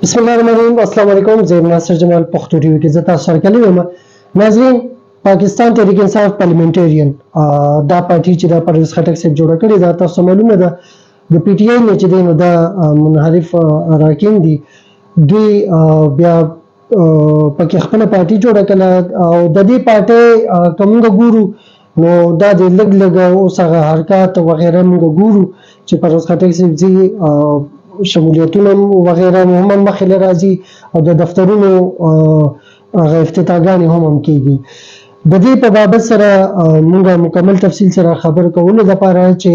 بسم الله الرحمن الرحیم. السلام علیکم. زه ناصر جمال پښتو ټي وي کې زه تاسو سره کلی یم. ناظرین، پاکستان تحریک انصاف پارلیمنټریان دا پارټي چې دا پرویز خټک صاحب جوړه کړې ده، تاسو معلومه ده د پی ټی آی نه چې دی نو دا منحرف راکین دي. دوی بیا پکې خپله پارټي جوړه کړه او د دې پارټۍ که موږ ګورو نو دا د لږ لږ اوس هغه حرکات وغیره موږ ګورو چې پرویز خټک صاحب ځي، شمولیتونه وغیره هم مخې راځي او د دفترونو هغه افتتاحګانې هم کېږي. د دې په بابت سره موږ مکمل تفصیل سره خبر کولو لپاره چې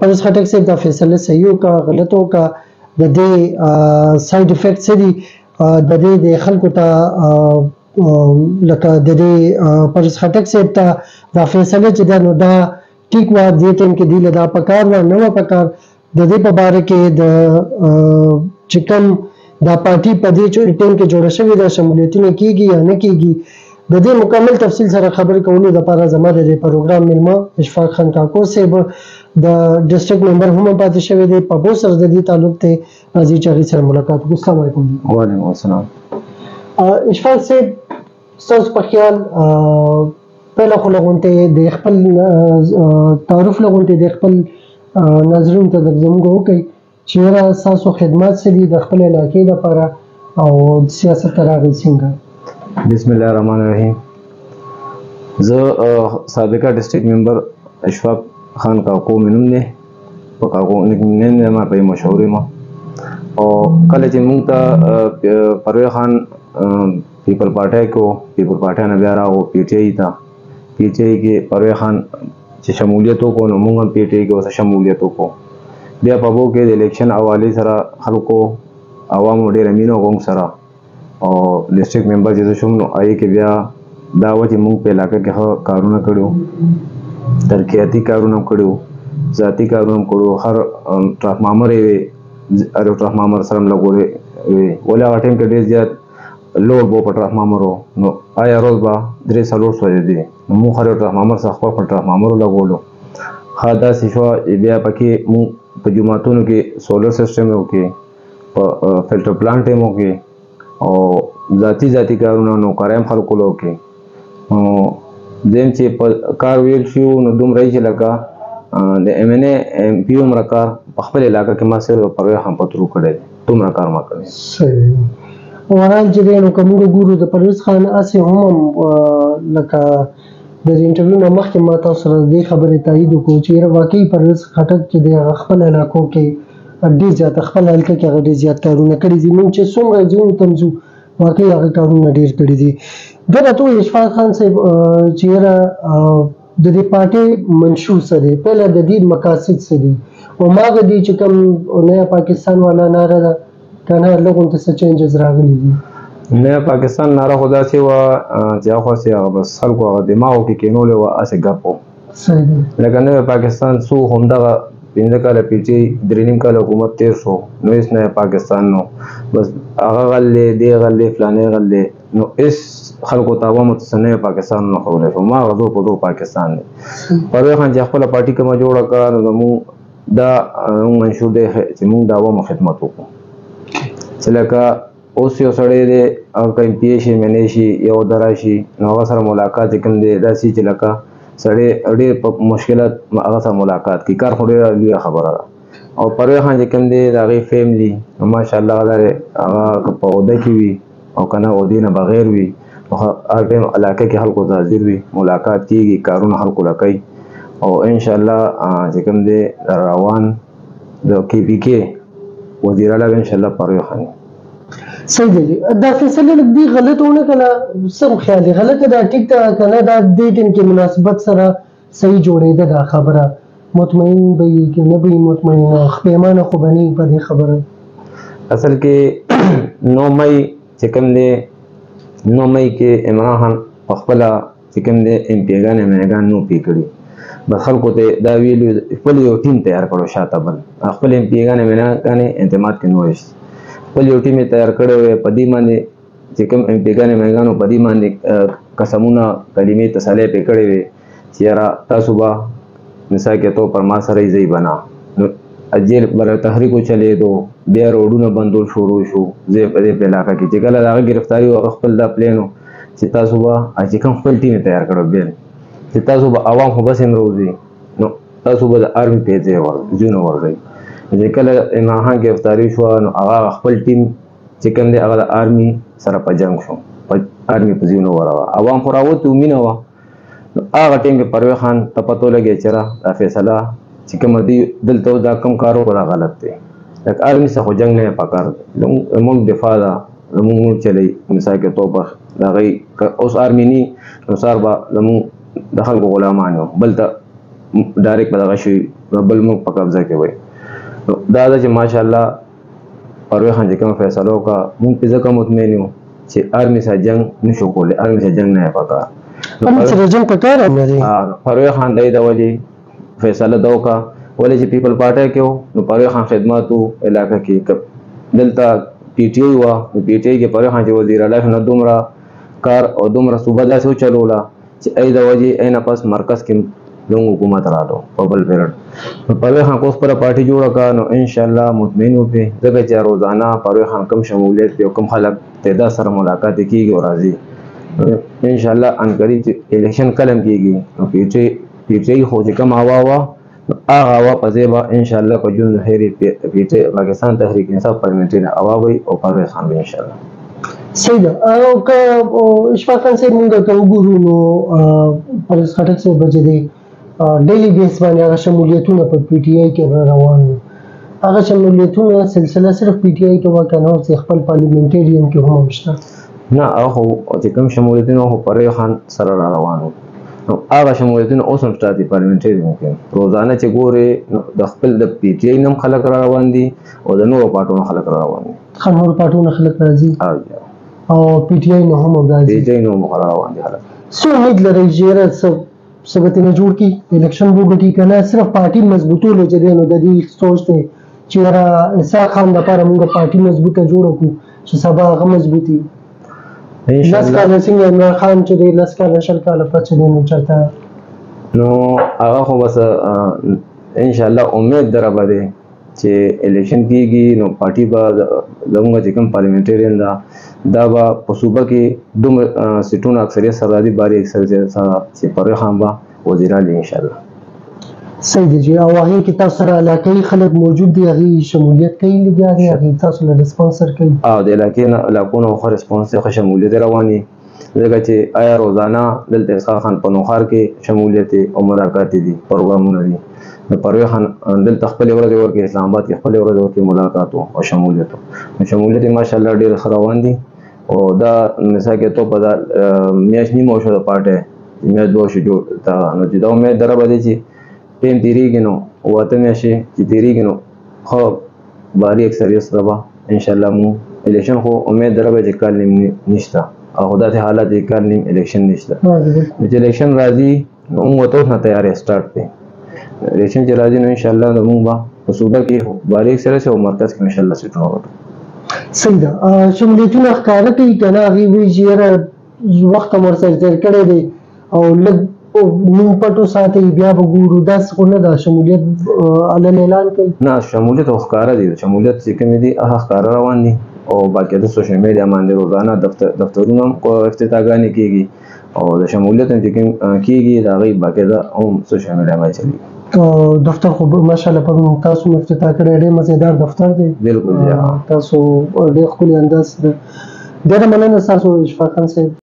پرویز خټک صاحب دا فیصله صحیح وکړه غلط وکړه، د دې ساید افیکټ څه دي، د دې د خلکو ته لکه د دې پرویز خټک صاحب ته دا فیصله چې ده نو دا ټیک وه، دې ټایم کې دوی له دا پکار وه نه وه پکار. د دې په باره کې د چې کوم دا پارټي په دې ټایم کې جوړه شوې ده، شمولیتونه کېږي یا نه کېږي، د دې مکمل تفصیل سره خبرې کولو لپاره زما د دې پروګرام میلمه اشفاق خان کاکو صاحب د ډسټرکټ ممبر هم پاتې شوی دی، په بو سره د دې تعلق دی. راځي چې هغې سره ملاقات وکړو. السلام علیکم. وعلیکم السلام. اشفاق صاحب، ستاسو په خیال پهله خو لغونتې د خپل تعارف لغونتې د خپل ناظرینو ته زموږ وکړئ چې یاره ستاسو خدمات څه دي د خپل علاقې لپاره او سیاست ته راغلئ څنګه؟ بسم الله الرحمن الرحیم. زه سابقه ډسټرکټ ممبر اشفاق خان کاکو مې نوم دی، په کاکو نیم دی ما، په مشهور یم. او کله چې موږ ته پرویز خان پیپل پارټۍ کو، پیپل پارټۍ نه بیا راغو پی ټي آی ته. پی ټي آی کې پرویز خان چې شمولیت وکړو نو موږ هم پی ټي آی کې ورسره شمولیت وکړو. بیا په بو کې د الیکشن حوالې سره خلکو عوامو ډېره مینه وکړه موږ سره، او ډسټرکټ ممبر چې زه شوم نو هغې کې بیا دا وه چې موږ په علاقه کې ښه کارونه کړي وو، ترقیاتي کارونه هم کړي وو، ذاتي کارونه هم کړي وو. هر ټرانسفارمر یې وې، هر یو ټرانسفارمر سره هم لګولې وې، ولې هغه ټایم کې ډېر زیات لوډ به په ټرانسفارمرو نو آیا روز به 3-4 سوځېدې نو موږ هر یو ټرانسفارمر سره خپل خپل ټرانسفارمرو لګولو. ښه داسې شوه چې بیا پکې موږ په جوماتونو کې سولر سسټم یې وکړې، په فلټر پلانټ یې وکړې، او ذاتي کارونه نوکرۍ هم خلکو له وکړې. دویم چې په کار ویل شو نو دومره یې چې لکه د ایم این اے ایم پي عمره کار په خپل علاقه کې ما صرف پرویز خان په ترو کړی دی، دومره کار ما کړی. صحیح. اوورال چې دی نو که موږ ګورو د پرویز خان هسې هم لکه د دې انټرویو نه مخکې ما تاسو سره د دې خبرې تایید وکړو چې یاره واقعي پرویز خټک چې دی هغه خپل علاقو کې ډېر زیات، خپل حلقه کې هغه ډېر زیات کارونه کړي دي. موږ چې څومره ځایونو ته ځو واقعي هغه کارونه ډېر کړي دي. دا راته ووایي اشفاق خان صاحب چې یاره د دې پارټۍ منشور څه دی، پهله د دې مقاصد څه دي، هماغه دي چې کوم نیا پاکستان والا ناره ده که نه لږ څه چینجز راغلي دي؟ نیا پاکستان ناره خو داسې وه چې هغه خو هغه بس خلکو هغه دماغو کې کینولې وه، هسې ګپ و. صحیح دی. لکه نوی پاکستان څو همدغه 15 کاله پی ټي آی 3.5 کاله حکومت تیر شو نو هېڅ نوی پاکستان نو، بس هغه غل دی، دې غل دی، فلانی غل دی، نو هېڅ خلکو ته عوامو ته څه نوی پاکستان نه ښودلی شو، هماغه زور په زور پاکستان دی. پرویز خان چې خپله پارټي کومه جوړه کړه نو زموږ دا منشور دی چې موږ د عوامو خدمت وکړو. چې لکه اوس یو سړی دی هغه که ایم پي ای شي، ایم این اے شي، یا عہده راشي نو هغه سره ملاقات چې کوم دی داسې چې لکه سړی ډېر په مشکلات هغه سره ملاقات کوي، کار خو ډېره لویه خبره ده. او پرویز خان چې کوم دی د هغې فیملي نو ماشاءالله هغه که په عہده کې وي او که نه عہدې نه بغیر وي نو هر ټایم علاقه کې خلکو ته حاضر وي، ملاقات کېږي، کارونه خلکو له کوي. او انشاءالله چې کوم دی روان د کې پي کې وزیر اعلی به انشاءالله پرویز خان. صحیح دی. دا فیصله لږ دی غلط ونه کړه، سم خیال دی غلطه ده، ټیک ده که نه دا دې ټایم کې مناسبت سره صحیح جوړېده دا خبره، مطمئن به یې که نه به یې مطمئن، پیمانه خو به نه په دې خبره. اصل کې 9 مئی چې کوم دی 9 مئی کې عمران خان په خپله چې کوم دی ایم پي ګان ایم این ګان نو پی کړي، بس خلکو ته دا ویلو خپل یو ټیم تیار کړو شاته بل خپل ایم پي ګان ایم این ګانې اعتماد کې نه ویست، خپل یو ټیم یې تیار کړی وی، په دې باندې چې کوم ایم پي ګانې ایم این ګانو په دې باندې قسمونه کلمې تسلیه پې کړې وې چې یاره تاسو به مثال کے طور پر ما سره یې ځای بنا نو اجیر بر تحریک چلیدو بیا روډونه بندول شروع شو زه په دې علاقه کې چې کله دا گرفتاری او خپل د پلانو چې تاسو به چې کوم خپل ټیم تیار کړو بیا چې تاسو به عوام خو بس امروزي نو تاسو به د آرمي پیځه ورځو ورځي چې کله امام خان گرفتاری شو نو هغه خپل ټیم چې کوم دی هغه د آرمي سره په جنگ شو په آرمي په ځینو وروا عوام خو راوته مینه وا هغه ټیم کې پرویز خان ته پتو لګی چې را فیصله چې کوم دی دلته دا کم کارو را غلط دی لکه آرمي څخه جنگ نه پکار موږ دفاع دا موږ چلی مثال کې توبه دا غي اوس آرمي ني نو سار با موږ د خلکو غلامانو بل ته ډایرکټ بدغه شي بل موږ په قبضه کې وای دا چې ماشاءالله پرویز خان چې کوم فیصله وکړه موږ په ځکه مطمئن یو چې آرمي سره جنگ نشو کولای آرمي سره جنگ نه پکار هم سره جنگ پکار نه دی پرویز خان د ولی فیصله دا وکړه ولې چې پیپل پارټي کې نو پرویز خان خدماتو علاقه کې دلته پی ټی آی وا پی ټی آی کې پرویز خان چې وزیر اعلی نه دومره کار او دومره صوبه داسې چلولا چې ای د وجه اینا پاس مرکز کې لوګ حکومت رالو په بل پیریډ نو پرویز خان کوس پر پارټي جوړه کا نو ان شاء الله مطمئن وي دغه چې روزانه پرویز خان کم شمولیت په کم خلک تعداد سره ملاقات کیږي او راځي ان شاء الله ان قریب الیکشن کلم کیږي نو پی ټی آی خو چې کم هوا وا هغه هوا په ځای به ان شاء الله په جون هری پی ټی پاکستان تحریک انصاف پارلیمنټري هوا وي او پرویز خان ان شاء الله صحیح او که اشفاق خان صاحب موږ ته وګورو نو پرس خټک صاحب بچی دی ډیلی بیس باندې هغه شمولیتونه په پی ټی آی کې روان دي هغه شمولیتونه سلسله صرف پی ټی آی کې وکنه او خپل پارلیمنټریان کې هم شته نه هغه چې کوم شمولیتونه هو پرویز خان سره روانو نو هغه شمولیتونه اوس هم شته پارلیمنټري ممکن روزانه چې ګوري د خپل د پی ټی آی نم خلک روان دي او د نورو پارټونو خلک روان دي خنور پارټونو خلک راځي او پی ټی آی نو هم راځي پی ټی آی نو روان دي خلک سو امید لري چې سبت نه جوړ کی الیکشن بورډ کی کنه صرف پارټي مضبوطولو چې دینو د دې سوچ ته چې را اسحاق خان د لپاره موږ پارټي مضبوطه جوړ کړو چې سبا هغه مضبوطي ان شاء الله لاسکار څنګه عمران خان چې د لاسکار شل کاله پچ دینو چرته نو هغه خو بس ان شاء الله امید دربه چې الیکشن کیږي نو پارټي به زموږ چې کوم پارلیمنټریان دا به په صوبه کې دومره سیټونو اکثریت سره راځي باري اکثریت سره چې پرویز خان به وزیر اعلی ان شاء الله صحیح دی او هغه کې تاسو سره علاقې خلک موجود دي هغه شمولیت کوي لګیا دي هغه تاسو له سپانسر کوي او د علاقونو خو سپانسر شمولیت رواني ځکه چې آیا روزانه دلته اسحاق خان په نوخار کې شمولیت او ملاقات دي پروګرامونه دي د پرویز خان دلته خپل ورځ ورکې اسلام آباد کې خپل ورځ ورکې ملاقات او شمولیت ماشاءالله ډېر روان دي او دا مثال کې تو په میاشت نیمه شو د پارټي میاشت دوه شو تا نو چې دا امید دربه دي چې ټیم تیریږي نو واته میاشي چې تیریږي نو خو باري اکثریت سره ان شاء الله مو الیکشن خو امید دربه چې کال نیم نشته او خدا ته حالت یې کال نیم الیکشن نشته چې الیکشن راځي نو موږ ته نه تیارې سٹارټ دي الیکشن چې راځي نو ان شاء الله موږ به په صوبه کې باري اکثریت او مرکز کې ان شاء الله سیټونه وکړو صحیح ده شمولیتونه ښکاره کوي کنه هغه وی چې وخت مر سره تر کړی دی او لږ نو پټو ساتي بیا وګورو داس خو نه دا شمولیت علن اعلان کوي نه شمولیت ښکاره دي شمولیت چې کوم دي هغه ښکاره روان دي او باقي د سوشل میډیا باندې روزانه دفترونه او افتتاحګانې کیږي او د شمولیت چې کوم کیږي دا غي باقي دا هم سوشل میډیا باندې چلی دفتر خو ماشاءالله په تاسو افتتاح کړی ډېر مزیدار دفتر دی بالکل تاسو ډېر خپل انداز د مننه تاسو اشفاق خان صاحب